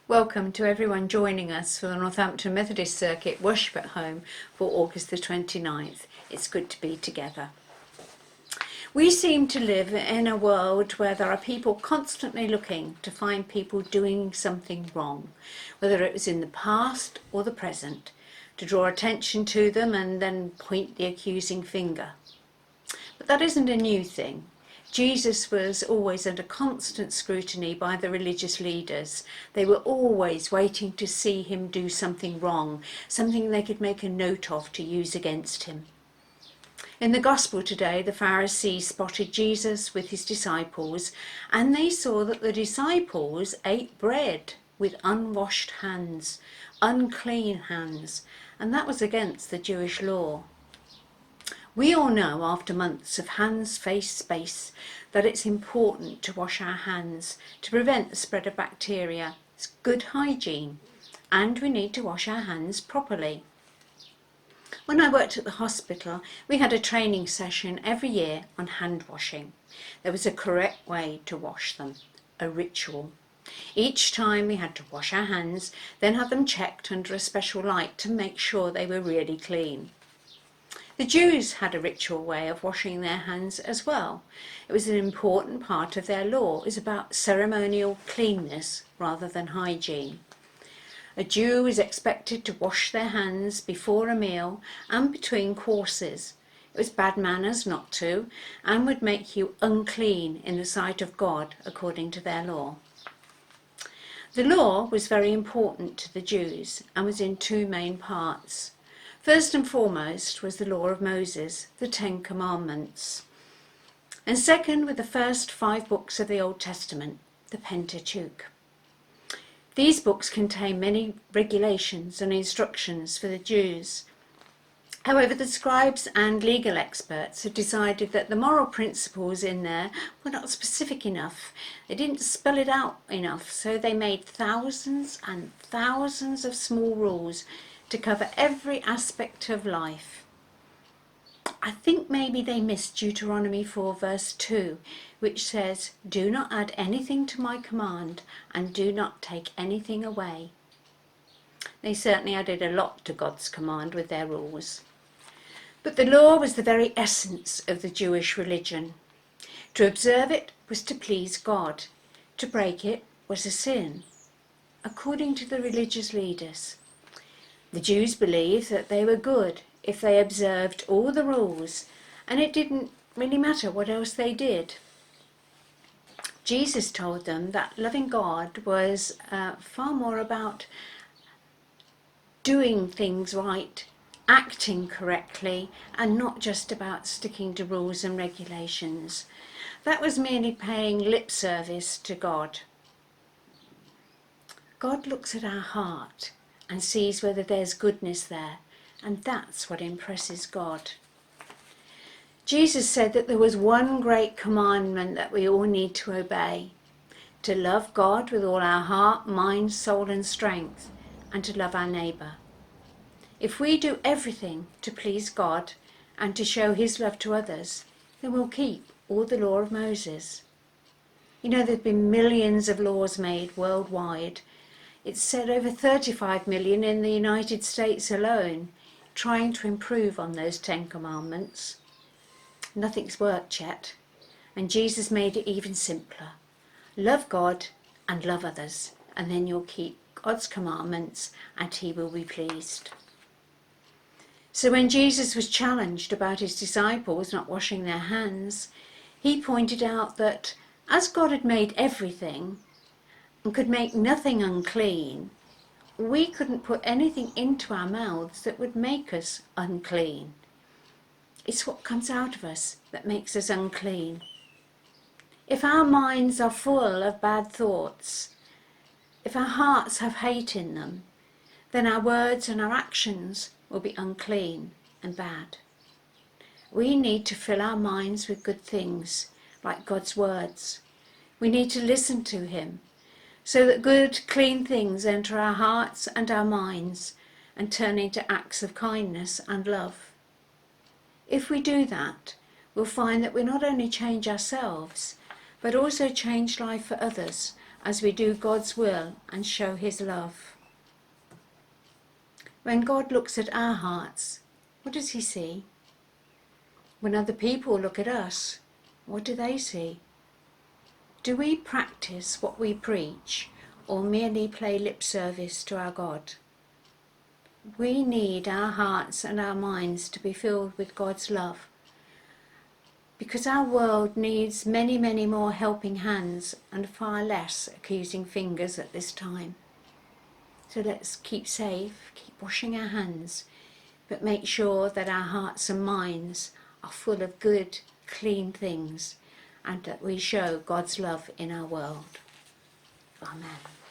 Welcome to everyone joining us for the Northampton Methodist Circuit Worship at Home for August the 29th. It's good to be together. We seem to live in a world where there are people constantly looking to find people doing something wrong, whether it was in the past or the present, to draw attention to them and then point the accusing finger. But that isn't a new thing. Jesus was always under constant scrutiny by the religious leaders. They were always waiting to see him do something wrong, something they could make a note of to use against him. In the Gospel today, the Pharisees spotted Jesus with his disciples, and they saw that the disciples ate bread with unwashed hands, unclean hands, and that was against the Jewish law. We all know after months of hands, face, space that it's important to wash our hands to prevent the spread of bacteria. It's good hygiene, and we need to wash our hands properly. When I worked at the hospital, we had a training session every year on hand washing. There was a correct way to wash them, a ritual. Each time we had to wash our hands, then have them checked under a special light to make sure they were really clean. The Jews had a ritual way of washing their hands as well. It was an important part of their law. It was about ceremonial cleanness rather than hygiene. A Jew was expected to wash their hands before a meal and between courses. It was bad manners not to, and would make you unclean in the sight of God according to their law. The law was very important to the Jews and was in two main parts. First and foremost was the law of Moses, the 10 Commandments. And second were the first 5 books of the Old Testament, the Pentateuch. These books contain many regulations and instructions for the Jews. However, the scribes and legal experts have decided that the moral principles in there were not specific enough. They didn't spell it out enough, so they made thousands and thousands of small rules to cover every aspect of life. I think maybe they missed Deuteronomy 4 verse 2, which says, "Do not add anything to my command and do not take anything away." They certainly added a lot to God's command with their rules. But the law was the very essence of the Jewish religion. To observe it was to please God. To break it was a sin, according to the religious leaders. The Jews believed that they were good if they observed all the rules, and it didn't really matter what else they did. Jesus told them that loving God was far more about doing things right, acting correctly, and not just about sticking to rules and regulations. That was merely paying lip service to God. God looks at our heart and sees whether there's goodness there, and that's what impresses God. Jesus said that there was one great commandment that we all need to obey: to love God with all our heart, mind, soul and strength, and to love our neighbour. If we do everything to please God and to show his love to others, then we'll keep all the law of Moses. You know, there have been millions of laws made worldwide. It's said over 35 million in the United States alone, trying to improve on those 10 commandments. Nothing's worked yet, and Jesus made it even simpler. Love God and love others, and then you'll keep God's commandments and he will be pleased. So when Jesus was challenged about his disciples not washing their hands, he pointed out that as God had made everything, and could make nothing unclean, we couldn't put anything into our mouths that would make us unclean. It's what comes out of us that makes us unclean. If our minds are full of bad thoughts, if our hearts have hate in them, then our words and our actions will be unclean and bad. We need to fill our minds with good things, like God's words. We need to listen to him, so that good, clean things enter our hearts and our minds and turn into acts of kindness and love. If we do that, we'll find that we not only change ourselves, but also change life for others as we do God's will and show his love. When God looks at our hearts, what does he see? When other people look at us, what do they see? Do we practice what we preach or merely play lip service to our God? We need our hearts and our minds to be filled with God's love, because our world needs many, many more helping hands and far less accusing fingers at this time. So let's keep safe, keep washing our hands, but make sure that our hearts and minds are full of good, clean things, and that we show God's love in our world. Amen.